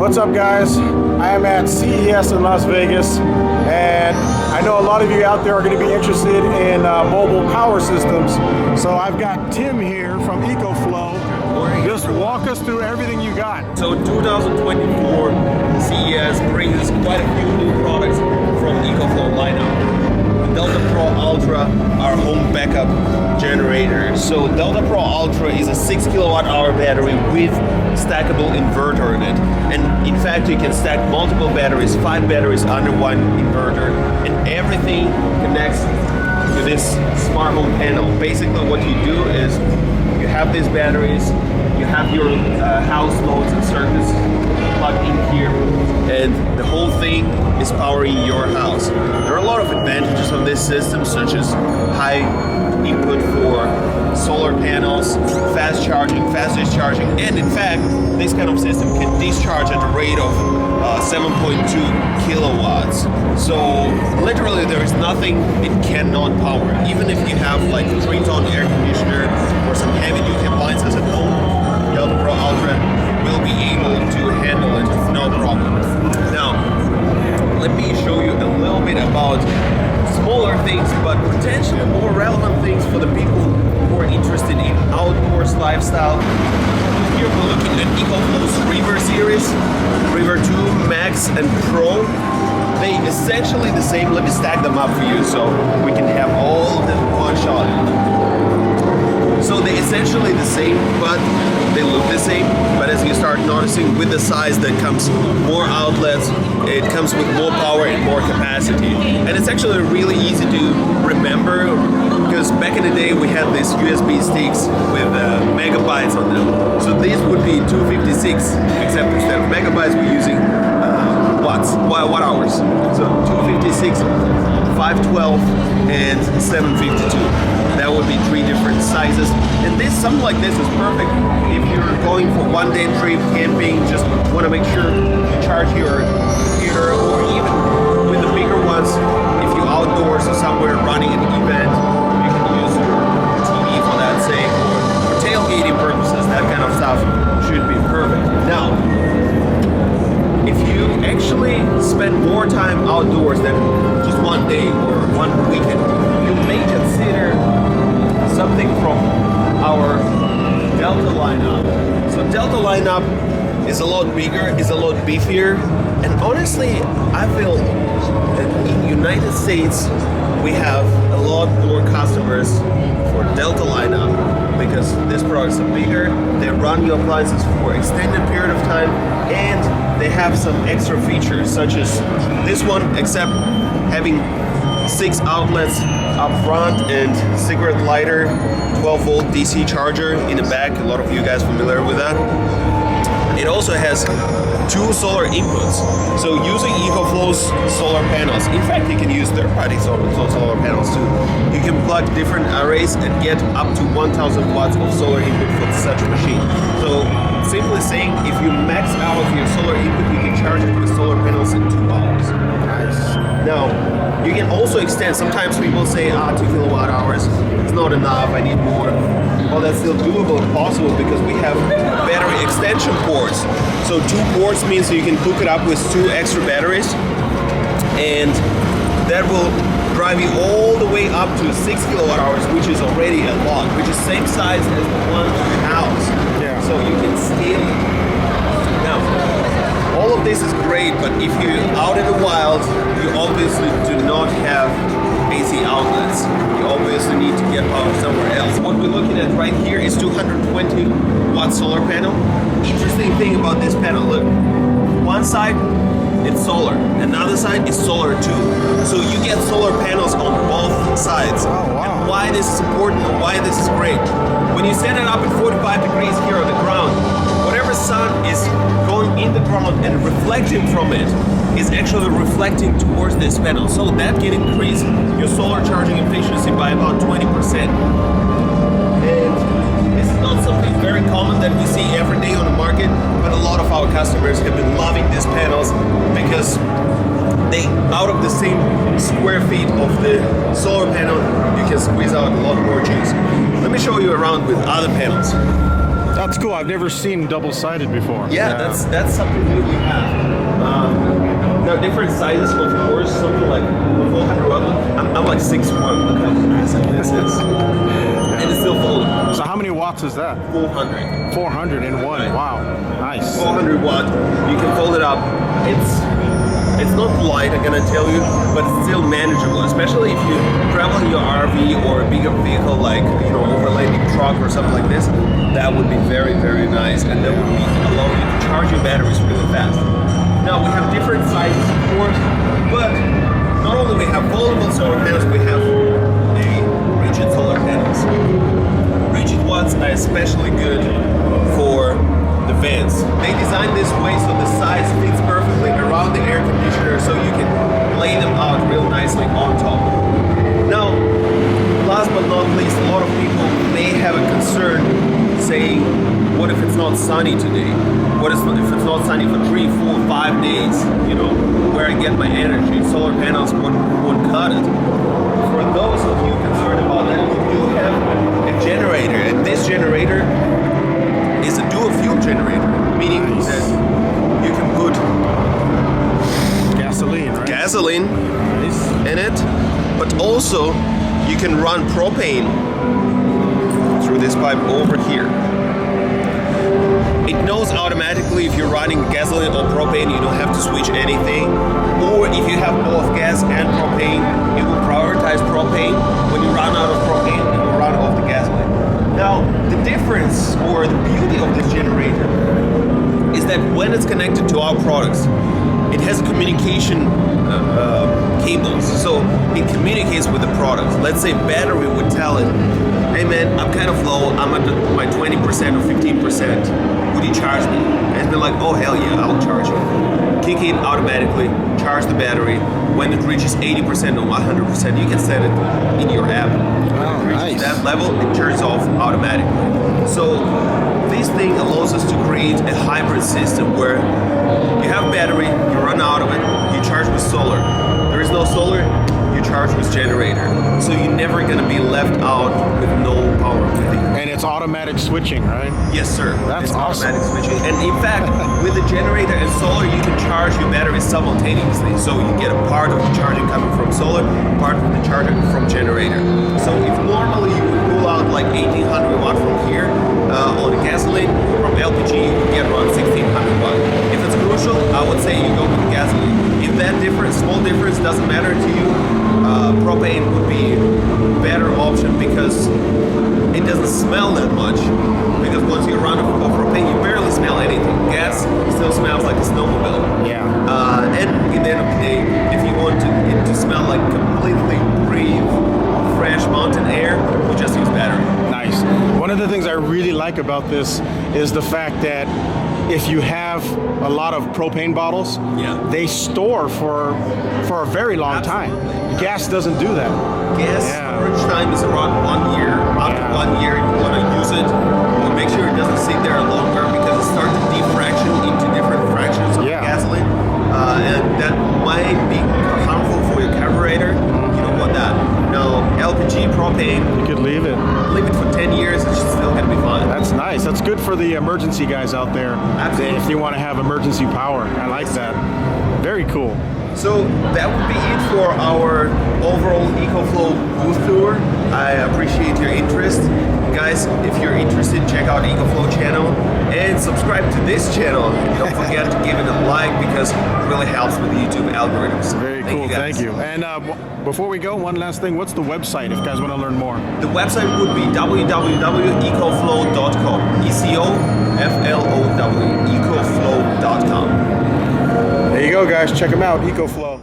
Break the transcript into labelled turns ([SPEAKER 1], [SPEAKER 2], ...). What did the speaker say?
[SPEAKER 1] What's up, guys? I am at CES in Las Vegas, and I know a lot of you out there are going to be interested in mobile power systems. So I've got Tim here from Ecoflow. Just walk us through everything you got.
[SPEAKER 2] So 2024 CES brings quite a few new products from Ecoflow lineup. Delta Pro Ultra, our home backup generator. So Delta Pro Ultra is a 6 kilowatt-hour battery with stackable inverter in it. And in fact, you can stack multiple batteries, 5 batteries under one inverter, and everything connects to this smart home panel. Basically, what you do is you have these batteries, you have your house loads and circuits plugged in here, and the whole thing is powering your house. There are a lot of advantages of this system, such as high input for solar panels, fast charging, fast discharging, and in fact, this kind of system can discharge at a rate of 7.2 kilowatts. So literally there is nothing it cannot power. Even if you have like a 3-ton air conditioner or some heavy duty appliances at home, Delta Pro Ultra will be able to handle it with no problem. Now, let me show you a little bit about smaller things, but potentially more relevant things for the people who are interested in outdoors lifestyle. Here we're looking at Ecoflow's River series, River 2, Max, and Pro. They essentially the same. Let me stack them up for you so we can have all of them in one shot. So they're essentially the same, but they look the same. But as you start noticing, with the size that comes more outlets, it comes with more power and more capacity. And it's actually really easy to remember, because back in the day we had these USB sticks with megabytes on them. So these would be 256, except instead of megabytes we're using watt hours. So 256, 512, and 752. That would be 3 different sizes. And this, something like this is perfect if you're going for one-day trip, camping, just want to make sure you charge your computer, or even with the bigger ones, if you're outdoors or somewhere running an event, you can use your TV for that sake, or for tailgating purposes, that kind of stuff should be perfect. Now, if you actually spend more time outdoors than just one day or one weekend, you may consider something from our Delta lineup. So Delta lineup is a lot bigger, is a lot beefier, and honestly, I feel that in United States we have a lot more customers for Delta lineup, because these products are bigger, they run your appliances for an extended period of time, and they have some extra features such as this one, except having 6 outlets up front and cigarette lighter, 12-volt DC charger in the back. A lot of you guys familiar with that. It also has 2 solar inputs. So using Ecoflow's solar panels, in fact you can use third-party solar panels too. You can plug different arrays and get up to 1000 watts of solar input for such a machine. So simply saying, if you max out your solar input, you can charge it with solar panels in 2 hours. Nice. Now, you can also extend. Sometimes people say, 2 kilowatt hours, it's not enough, I need more. Well, that's still doable and possible, because we have battery extension ports. So 2 ports means you can hook it up with 2 extra batteries, and that will drive you all the way up to 6 kilowatt hours, which is already a lot, which is same size as the one in the house. Yeah. So you can scale it. Now, all of this is great, but if you're out in the wild, you obviously do not have AC outlets. You obviously need to get power somewhere else. What we're looking at right here is 220 watt solar panel. Interesting thing about this panel, look, one side it's solar, another side is solar too. So you get solar panels on both sides.
[SPEAKER 1] Oh, wow.
[SPEAKER 2] And why this is important and why this is great. When you set it up at 45 degrees here on the ground, whatever sun is going in the ground and reflecting from it is actually reflecting towards this panel. So that can increase your solar charging efficiency by about 20%. And this is not something very common that we see every day on the market, but a lot of our customers have been loving these panels because they, out of the same square feet of the solar panel, you can squeeze out a lot more juice. Let me show you around with other panels.
[SPEAKER 1] That's cool. I've never seen double-sided before.
[SPEAKER 2] Yeah, that's something new we have. There are different sizes, of course. Something like 400 watt. I'm like 6'1". Look how nice this is. And it's still folding.
[SPEAKER 1] So how many watts is that?
[SPEAKER 2] 400.
[SPEAKER 1] 400 in one.
[SPEAKER 2] Right.
[SPEAKER 1] Wow. Nice.
[SPEAKER 2] 400 watt. You can fold it up. It's not light, I'm gonna tell you, but it's still manageable, especially if you travel in your RV or a bigger vehicle like, you know, overlanding truck or something like this. That would be very, very nice, and that would allow you to charge your batteries really fast. Now we have different sizes, of course, but not only we have foldable solar panels, we have the rigid solar panels. Rigid ones are especially good for the vents. They designed this way so the size fits perfectly around the air conditioner, so you can lay them out real nicely on top. Now, last but not least, a lot of people may have a concern saying, what if it's not sunny today? What if it's not sunny for 3, 4, 5 days? You know, where I get my energy? Solar panels won't cut it. For those of you concerned about that, you do have a generator, and this generator is a dual fuel generator, meaning that you can put
[SPEAKER 1] gasoline, right?
[SPEAKER 2] Gasoline in it, but also you can run propane through this pipe over here. It knows automatically if you're running gasoline or propane, you don't have to switch anything. Or if you have both gas and propane, it will prioritize propane. When you run out of propane, it will run off the gasoline. Now, the difference or the beauty of this generator is that when it's connected to our products, it has communication cables, so it communicates with the products. Let's say battery would tell it, hey man, I'm kind of low, I'm at my 20% or 15%, would you charge me? And it's been like, oh hell yeah, I'll charge you. Kick in automatically, charge the battery. When it reaches 80% or 100%, you can set it in your app. When it reaches that level, it turns off automatically. So this thing allows us to create a hybrid system where you have battery, you run out of it, you charge with solar. There is no solar, you charge with generator. So you're never going to be left out with no power.
[SPEAKER 1] And it's automatic switching, right?
[SPEAKER 2] Yes, sir.
[SPEAKER 1] That's awesome.
[SPEAKER 2] Automatic switching. And in fact, with the generator and solar, you can charge your batteries simultaneously. So you get a part of the charging coming from solar, part of the charging from generator. So if normally you would pull out like 1800 watt from here on the gasoline, from LPG you can get around 1600 watt. If it's crucial, I would say you go with the gasoline. If that difference, small difference, doesn't matter to you, propane would be a better option because it doesn't smell that much. Because once you run off propane, you barely smell anything. Gas still smells like a snowmobile.
[SPEAKER 1] Yeah.
[SPEAKER 2] And at the end of the day, if you want it to smell like completely breathe fresh mountain air, you just use battery.
[SPEAKER 1] Nice. One of the things I really like about this is the fact that if you have a lot of propane bottles, they store for a very long time. Gas doesn't do that.
[SPEAKER 2] Gas storage time is around 1 year. After 1 year, you want to use it. But make sure it doesn't sit there longer because it starts to defraction into different fractions of gasoline. And that might be harmful for your carburetor. You don't want that. Now, LPG, propane,
[SPEAKER 1] you could leave it
[SPEAKER 2] for 10 years, it's still going to be fine.
[SPEAKER 1] That's nice. That's good for the emergency guys out there.
[SPEAKER 2] Absolutely.
[SPEAKER 1] If they want to have emergency power. I like that. Very cool.
[SPEAKER 2] So that would be it for our overall Ecoflow booth tour. I appreciate your interest. Guys, if you're interested, check out Ecoflow channel and subscribe to this channel. Don't forget to give it a like because it really helps with the YouTube algorithms.
[SPEAKER 1] Very cool, thank you. And before we go, one last thing, what's the website if guys want to learn more?
[SPEAKER 2] The website would be www.ecoflow.com. ECOFLOW, ecoflow.com.
[SPEAKER 1] There you go, guys. Check them out, Ecoflow.